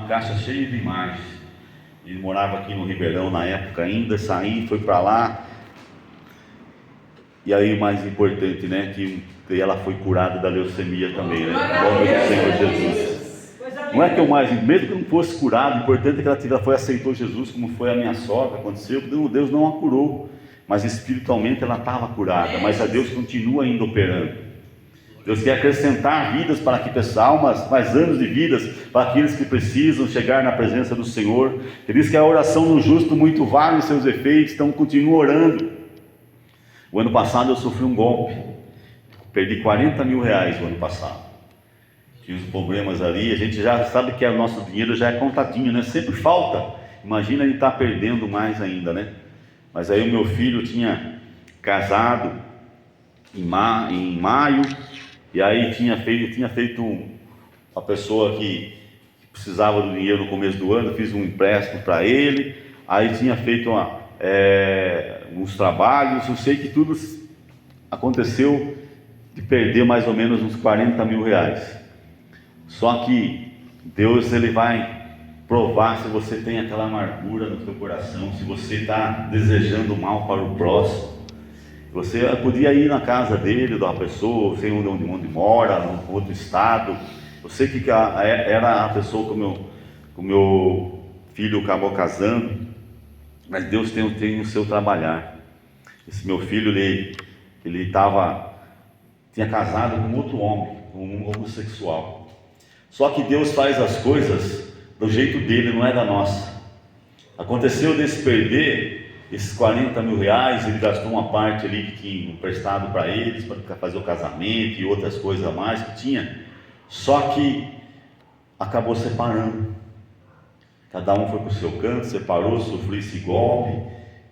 caixa cheia de imagens. Ele morava aqui no Ribeirão na época ainda, saiu, foi para lá. E aí o mais importante, né, que ela foi curada da leucemia também, né? Em nome do Senhor Jesus. Não é que o mais, mesmo que não fosse curado, o importante é que ela foi, aceitou Jesus, como foi a minha sogra, aconteceu, Deus não a curou, mas espiritualmente ela estava curada, mas a Deus continua ainda operando. Deus quer acrescentar vidas para que almas, mais anos de vidas, para aqueles que precisam chegar na presença do Senhor. Ele diz que a oração do justo muito vale os seus efeitos, então continua orando. O ano passado eu sofri um golpe, perdi 40 mil reais o ano passado. Tinha os problemas ali, a gente já sabe que o nosso dinheiro já é contadinho, né? Sempre falta, imagina ele estar perdendo mais ainda, né? Mas aí o meu filho tinha casado em maio, e aí tinha feito uma pessoa que precisava do dinheiro no começo do ano, fiz um empréstimo para ele, aí tinha feito uns trabalhos, eu sei que tudo aconteceu de perder mais ou menos uns 40 mil reais. Só que Deus, ele vai provar se você tem aquela amargura no seu coração, se você está desejando mal para o próximo. Você podia ir na casa dele, da pessoa, sei onde mora, no outro estado. Eu sei que era a pessoa que o meu filho acabou casando, mas Deus tem o seu trabalhar. Esse meu filho, ele tinha casado com outro homem, um homossexual. Só que Deus faz as coisas do jeito dele, não é da nossa. Aconteceu desse perder esses 40 mil reais, ele gastou uma parte ali que tinha emprestado para eles, para fazer o casamento e outras coisas a mais que tinha, só que acabou separando. Cada um foi para o seu canto, separou, sofreu esse golpe.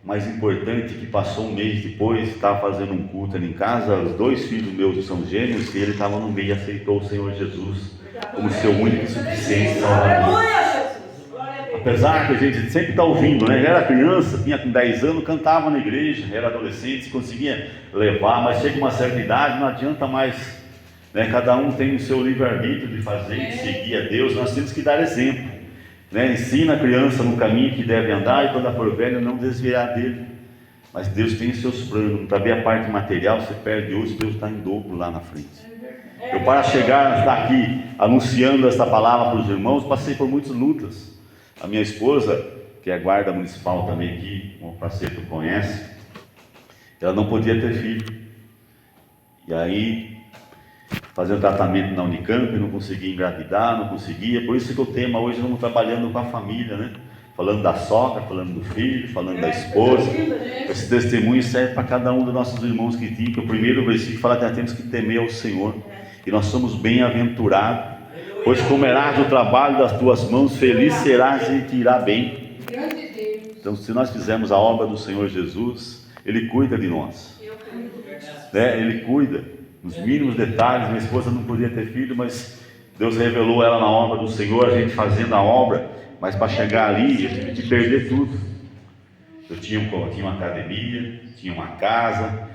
Mais importante que passou um mês depois, estava fazendo um culto ali em casa, os 2 filhos meus são gêmeos, e ele estava no meio e aceitou o Senhor Jesus como seu único e suficiente Salvador. Apesar que a gente sempre está ouvindo, né? Era criança, tinha com 10 anos, cantava na igreja, era adolescente, conseguia levar, mas chega uma certa idade, não adianta mais, né? Cada um tem o seu livre-arbítrio de fazer e seguir a Deus. Nós temos que dar exemplo, né? Ensina a criança no caminho que deve andar, e quando ela for velha, não desviar dele. Mas Deus tem os seus planos. Para ver a parte material, você perde hoje, Deus está em dobro lá na frente. Eu, para chegar, estar aqui anunciando essa palavra para os irmãos, passei por muitas lutas. A minha esposa, que é guarda municipal também aqui, um parceiro que conhece, ela não podia ter filho. E aí, fazendo tratamento na Unicamp, não conseguia engravidar, não conseguia. Por isso que o tema hoje estamos trabalhando com a família, né? Falando da sogra, falando do filho, falando da esposa. Esse testemunho serve para cada um dos nossos irmãos que tinha, que o primeiro versículo fala que nós temos que temer ao Senhor. E nós somos bem-aventurados, pois comerás do trabalho das tuas mãos, feliz serás e te irá bem. Então, se nós fizermos a obra do Senhor Jesus, Ele cuida de nós, né? Ele cuida, nos mínimos detalhes. Minha esposa não podia ter filho, mas Deus revelou ela na obra do Senhor, a gente fazendo a obra, mas para chegar ali, eu tive que perder tudo. Eu tinha uma academia, tinha uma casa,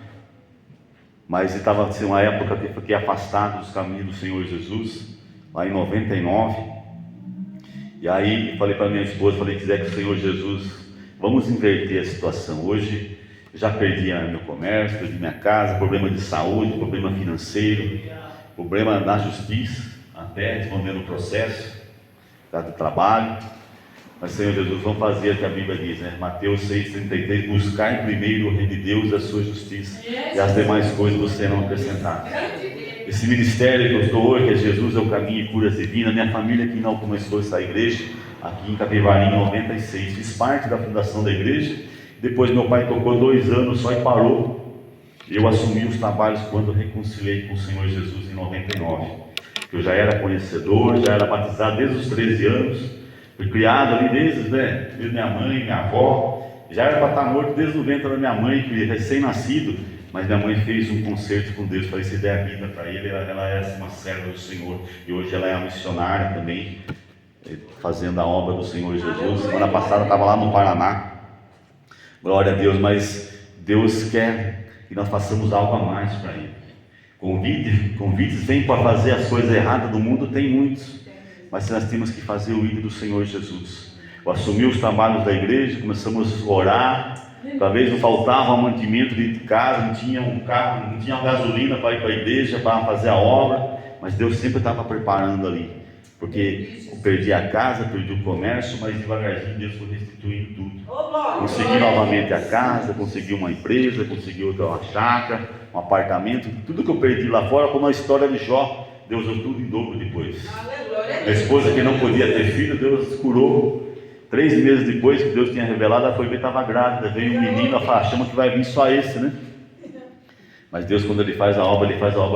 mas estava assim, uma época que eu fiquei afastado dos caminhos do Senhor Jesus, lá em 99, e aí falei para minha esposa, quiser que o Senhor Jesus, vamos inverter a situação. Hoje já perdi meu comércio, perdi minha casa, problema de saúde, problema financeiro, problema na justiça, até respondendo o processo, por causa do trabalho. Mas, Senhor Jesus, vamos fazer o que a Bíblia diz, né? Mateus 6,33, buscar primeiro o reino de Deus e a sua justiça, e as demais coisas você serão acrescentadas. Esse ministério que eu estou hoje, que é Jesus é o caminho e cura divina, minha família que não começou essa igreja, aqui em Capivari, em 96, fiz parte da fundação da igreja. Depois meu pai tocou 2 anos só e parou. Eu assumi os trabalhos quando reconciliei com o Senhor Jesus em 99. Eu já era conhecedor, já era batizado desde os 13 anos, fui criado ali desde minha mãe, minha avó, já era para estar morto desde o ventre da minha mãe, que recém-nascido, mas minha mãe fez um concerto com Deus, falei, se der a vida para ele, ela é uma serva do Senhor, e hoje ela é uma missionária também, fazendo a obra do Senhor Jesus. Semana passada estava lá no Paraná, glória a Deus, mas Deus quer que nós façamos algo a mais para Ele. Convites vêm para fazer as coisas erradas do mundo, tem muitos. mas nós temos que fazer o ídolo do Senhor Jesus. Eu assumi os trabalhos da igreja, começamos a orar. Talvez não faltava mantimento dentro de casa, não tinha um carro, não tinha gasolina para ir para a igreja, para fazer a obra, mas Deus sempre estava preparando ali, porque eu perdi a casa, perdi o comércio, mas devagarzinho Deus foi restituindo tudo. Consegui novamente a casa, consegui uma empresa, consegui outra chácara, um apartamento, tudo que eu perdi lá fora, como a história de Jó, Deus deu tudo em dobro depois. A esposa que não podia ter filho, Deus curou. 3 meses depois que Deus tinha revelado, ela foi ver que estava grávida. Veio um menino, ela falou, achamos que vai vir só esse, né? Mas Deus, quando Ele faz a obra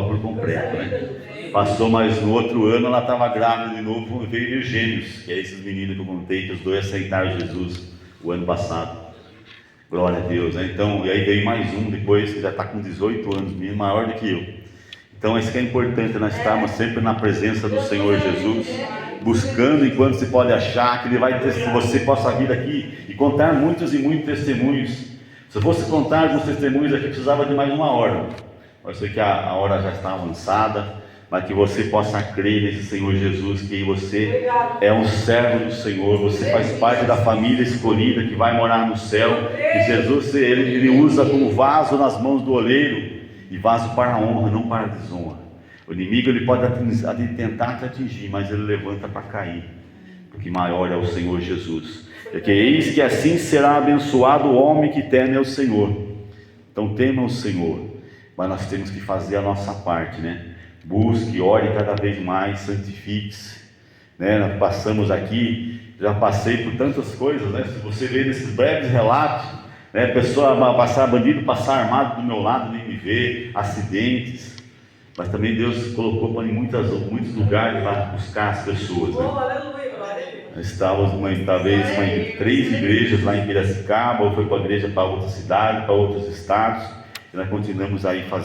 por completo, né? Passou mais no outro ano, ela estava grávida de novo, veio os gêmeos, que é esses meninos que eu contei, que os dois aceitaram Jesus o ano passado. Glória a Deus, né? Então, e aí veio mais um depois, que já está com 18 anos, menino maior do que eu. Então, isso que é importante, nós estarmos sempre na presença do Senhor Jesus, buscando enquanto se pode achar, que Ele vai ter, que você possa vir aqui e contar muitos e muitos testemunhos. Se eu fosse contar alguns testemunhos aqui, precisava de mais 1 hora. Eu sei que a hora já está avançada, mas que você possa crer nesse Senhor Jesus, que você é um servo do Senhor, você faz parte da família escolhida que vai morar no céu, e Jesus, ele usa como vaso nas mãos do oleiro, e vaso para a honra, não para a desonra. O inimigo ele pode tentar te atingir, mas ele levanta para cair, porque maior é o Senhor Jesus. Porque eis que assim será abençoado o homem que teme ao Senhor. Então tema o Senhor, mas nós temos que fazer a nossa parte, né? Busque, ore cada vez mais, santifique-se, né? Nós passamos aqui, já passei por tantas coisas, né? Se você ver nesses breves relatos, né? Bandido passar armado do meu lado, nem me ver, acidentes. Mas também Deus colocou em muitos lugares para buscar as pessoas, né? Nós estávamos em 3 igrejas lá em Piracicaba, ou foi para a igreja para outra cidade, para outros estados, e nós continuamos aí fazendo.